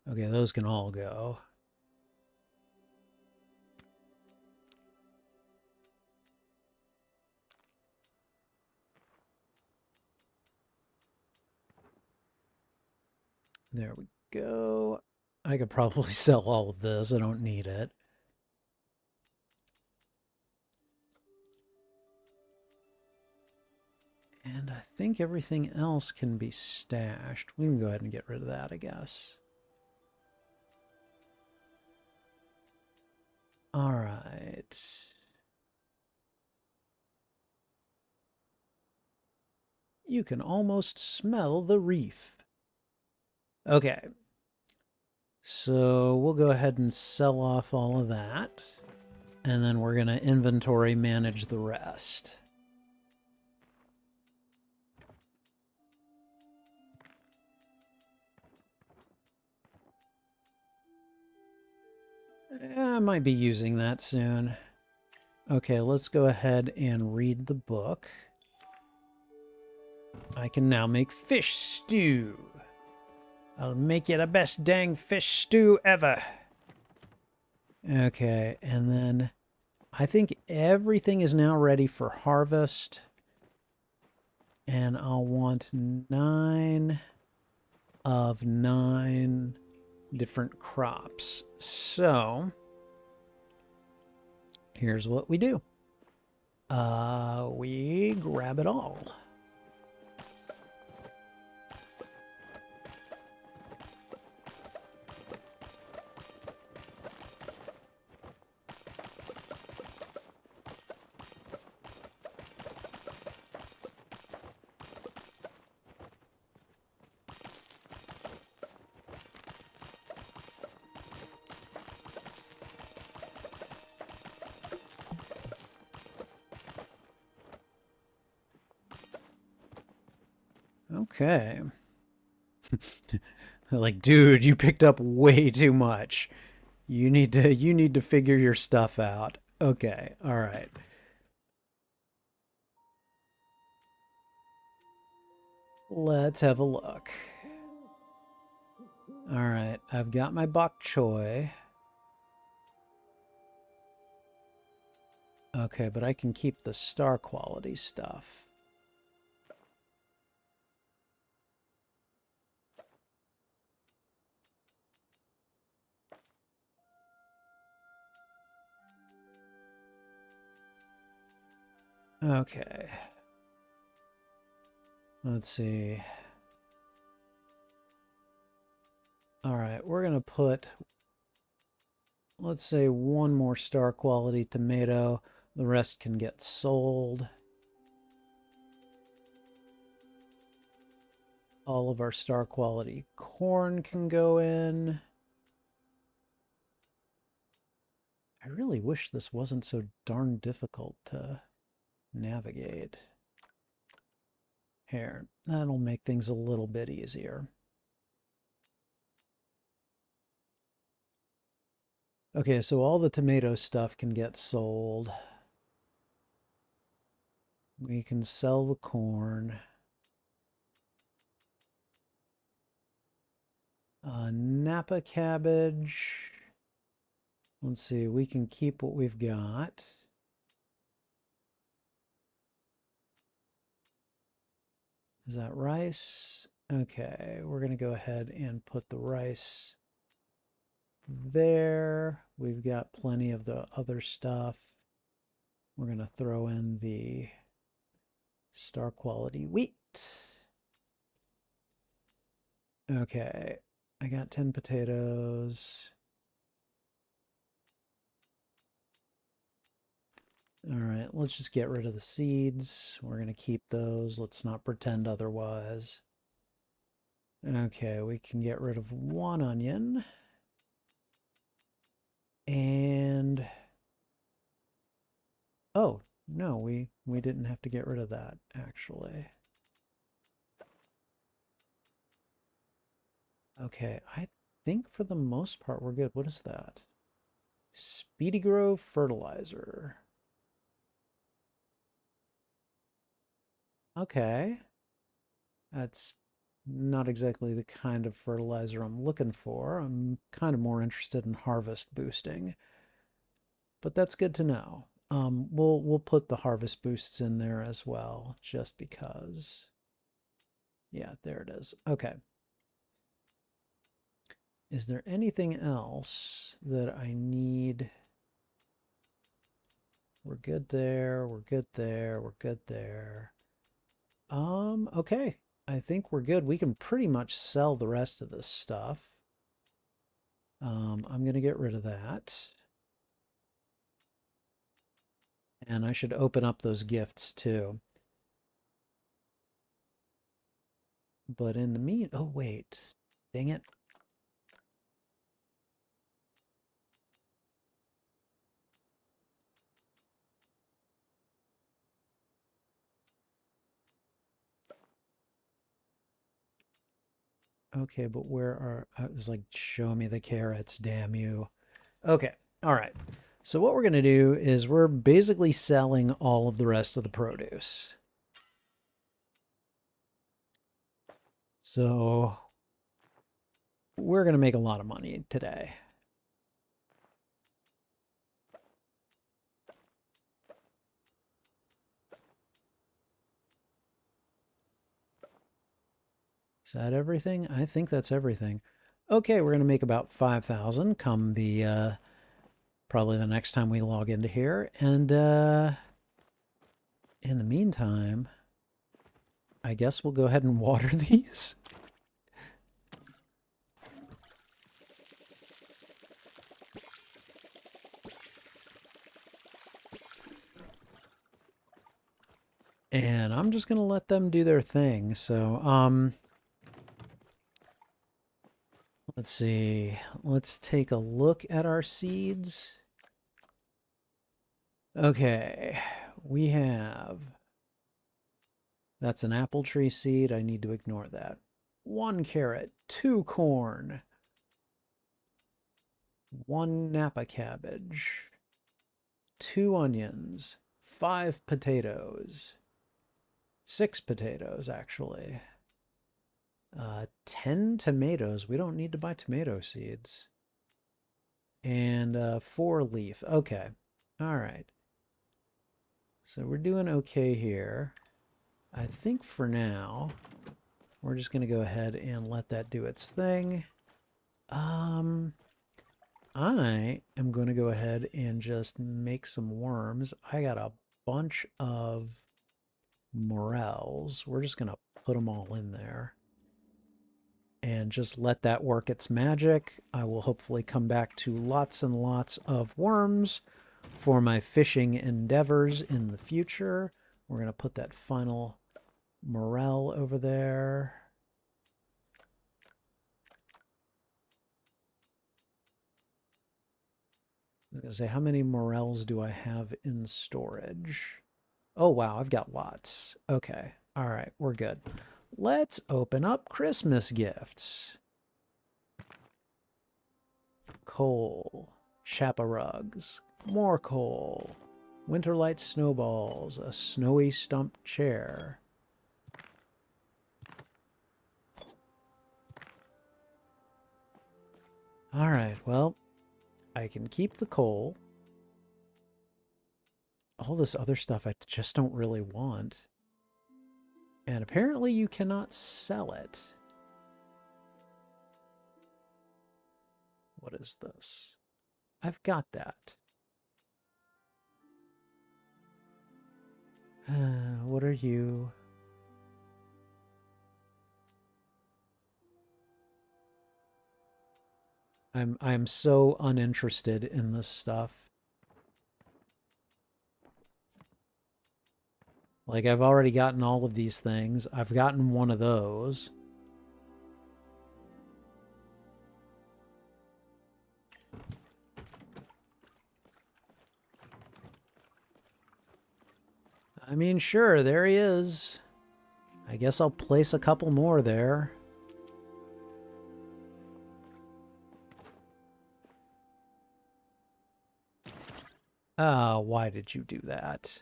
Okay, those can all go. There we go. I could probably sell all of this. I don't need it. And I think everything else can be stashed. We can go ahead and get rid of that, I guess. All right. You can almost smell the reef. Okay. So we'll go ahead and sell off all of that. And then we're going to inventory manage the rest. I might be using that soon. Okay, let's go ahead and read the book. I can now make fish stew. I'll make you the best dang fish stew ever. Okay, and then I think everything is now ready for harvest. And I'll want 9 of 9 different crops. So here's what we do. We grab it all. Okay. Like, dude, you picked up way too much. You need to figure your stuff out. Okay. All right. Let's have a look. All right. I've got my bok choy. Okay, but I can keep the star quality stuff. Okay. Let's see. All right, we're going to put, let's say, 1 more star quality tomato. The rest can get sold. All of our star quality corn can go in. I really wish this wasn't so darn difficult to navigate. Here, that'll make things a little bit easier. Okay, so all the tomato stuff can get sold. We can sell the corn. Napa cabbage. Let's see, we can keep what we've got. Is that rice? Okay, we're going to go ahead and put the rice there. We've got plenty of the other stuff. We're going to throw in the star quality wheat. Okay, I got 10 potatoes. All right, let's just get rid of the seeds. We're going to keep those. Let's not pretend otherwise. Okay, we can get rid of 1 onion. And oh, no, we didn't have to get rid of that, actually. Okay, I think for the most part we're good. What is that? Speedy Grow Fertilizer. Okay. That's not exactly the kind of fertilizer I'm looking for. I'm kind of more interested in harvest boosting. But that's good to know. We'll put the harvest boosts in there as well, just because. Yeah, there it is. Okay. Is there anything else that I need? We're good there. We're good there. We're good there. Okay. I think we're good. We can pretty much sell the rest of this stuff. I'm going to get rid of that. And I should open up those gifts too. But in the oh wait. Dang it. Okay, but where are, I was like, show me the carrots, damn you. Okay, all right. So what we're going to do is we're basically selling all of the rest of the produce. So we're going to make a lot of money today. Is that everything? I think that's everything. Okay, we're going to make about 5,000 come the probably the next time we log into here. And in the meantime, I guess we'll go ahead and water these. And I'm just going to let them do their thing. So, let's see. Let's take a look at our seeds. Okay, we have... That's an apple tree seed. I need to ignore that. 1 carrot, 2 corn, 1 Napa cabbage, 2 onions, 5 potatoes, 6 potatoes, actually. 10 tomatoes. We don't need to buy tomato seeds. And 4 leaf. Okay. All right. So we're doing okay here. I think for now, we're just going to go ahead and let that do its thing. I am going to go ahead and just make some worms. I got a bunch of morels. We're just going to put them all in there and just let that work its magic. I will hopefully come back to lots and lots of worms for my fishing endeavors in the future. We're going to put that final morel over there. I was going to say, how many morels do I have in storage? Oh, wow, I've got lots. Okay, all right, we're good. Let's open up Christmas gifts. Coal, Chappa rugs, more coal, winterlight snowballs, a snowy stump chair. All right, well, I can keep the coal. All this other stuff I just don't really want. And apparently you cannot sell it. What is this? I've got that. What are you? I'm so uninterested in this stuff. Like, I've already gotten all of these things. I've gotten one of those. I mean, sure, there he is. I guess I'll place a couple more there. Ah, why did you do that?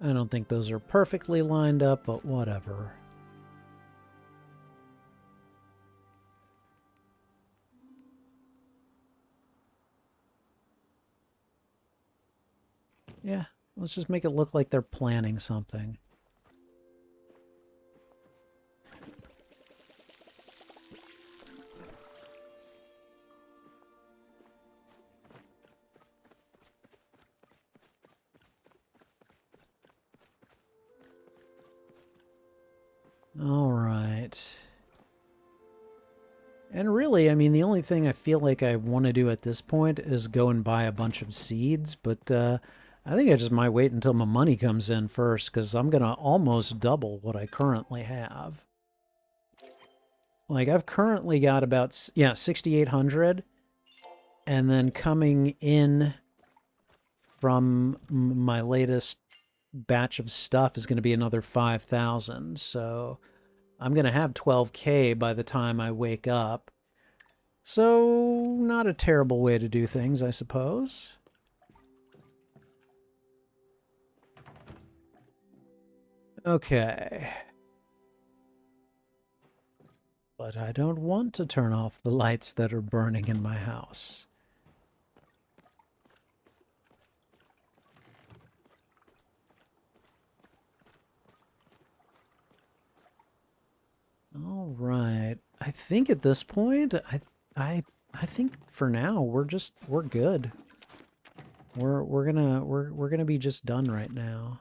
I don't think those are perfectly lined up, but whatever. Yeah, let's just make it look like they're planning something. All right. And really, I mean, the only thing I feel like I want to do at this point is go and buy a bunch of seeds, but I think I just might wait until my money comes in first, because I'm going to almost double what I currently have. Like, I've currently got about, yeah, 6,800, and then coming in from my latest batch of stuff is going to be another 5,000, so I'm going to have 12K by the time I wake up. So, not a terrible way to do things, I suppose. Okay. But I don't want to turn off the lights that are burning in my house. All right. I think at this point, I think for now we're good. We're gonna be just done right now.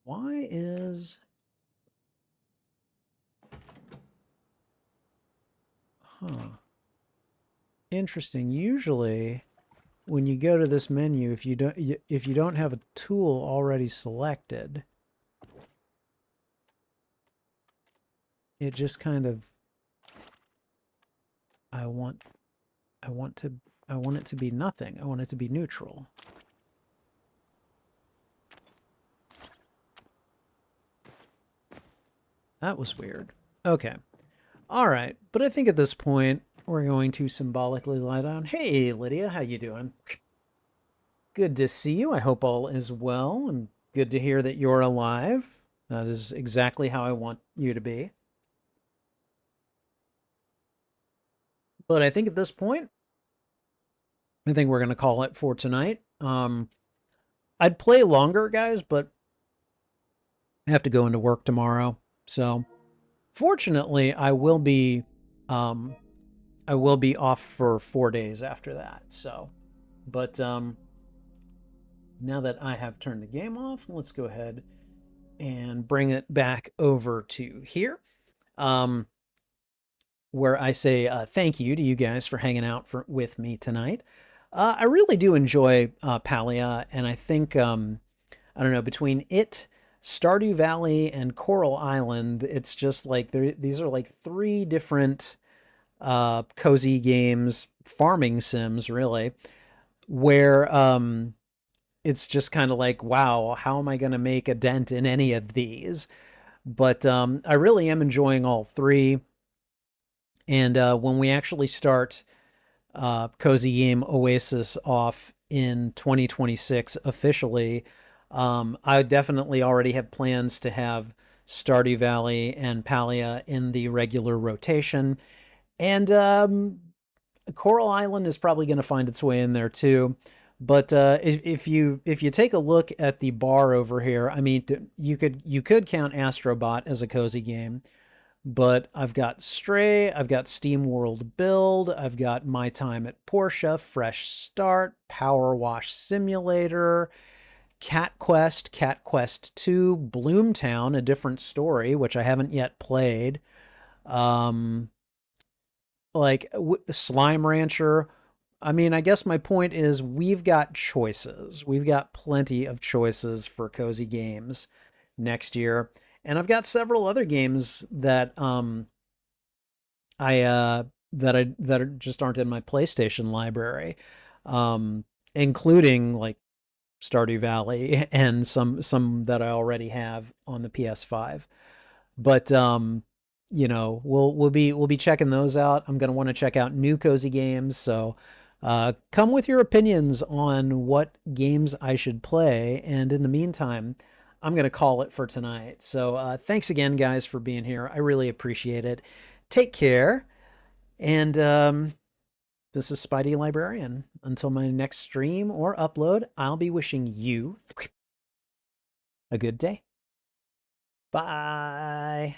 Why is... Huh. Interesting. Usually, when you go to this menu, if you don't have a tool already selected, it just kind of... I want it to be nothing. I want it to be neutral. That was weird. Okay. All right. But I think at this point, we're going to symbolically lie down. Hey, Lydia, how you doing? Good to see you. I hope all is well, and good to hear that you're alive. That is exactly how I want you to be. But I think at this point, I think we're going to call it for tonight. I'd play longer, guys, but I have to go into work tomorrow. So, fortunately, I will be off for 4 days after that. So, but now that I have turned the game off, let's go ahead and bring it back over to here, where I say thank you to you guys for hanging out with me tonight. I really do enjoy Palia, and I think, I don't know, between it, Stardew Valley, and Coral Island, it's just like these are like three different cozy games, farming sims, really, where it's just kind of like, wow, how am I going to make a dent in any of these? But I really am enjoying all three. And when we actually start Cozy Game Oasis off in 2026 officially, I definitely already have plans to have Stardew Valley and Palia in the regular rotation. And Coral Island is probably going to find its way in there too. But if you take a look at the bar over here, I mean, you could count Astrobot as a cozy game, but I've got Stray, I've got Steam World Build, I've got My Time at Portia, Fresh Start, Power Wash Simulator, Cat Quest 2, Bloomtown, A Different Story, which I haven't yet played. Like Slime Rancher. I mean, I guess my point is we've got choices. We've got plenty of choices for cozy games next year. And I've got several other games that that just aren't in my PlayStation library. Including like Stardew Valley and some that I already have on the PS5. But you know, we'll be checking those out. I'm going to want to check out new cozy games, so come with your opinions on what games I should play, and in the meantime, I'm going to call it for tonight. So thanks again, guys, for being here. I really appreciate it. Take care, And this is Spidey Librarian. Until my next stream or upload, I'll be wishing you a good day. Bye.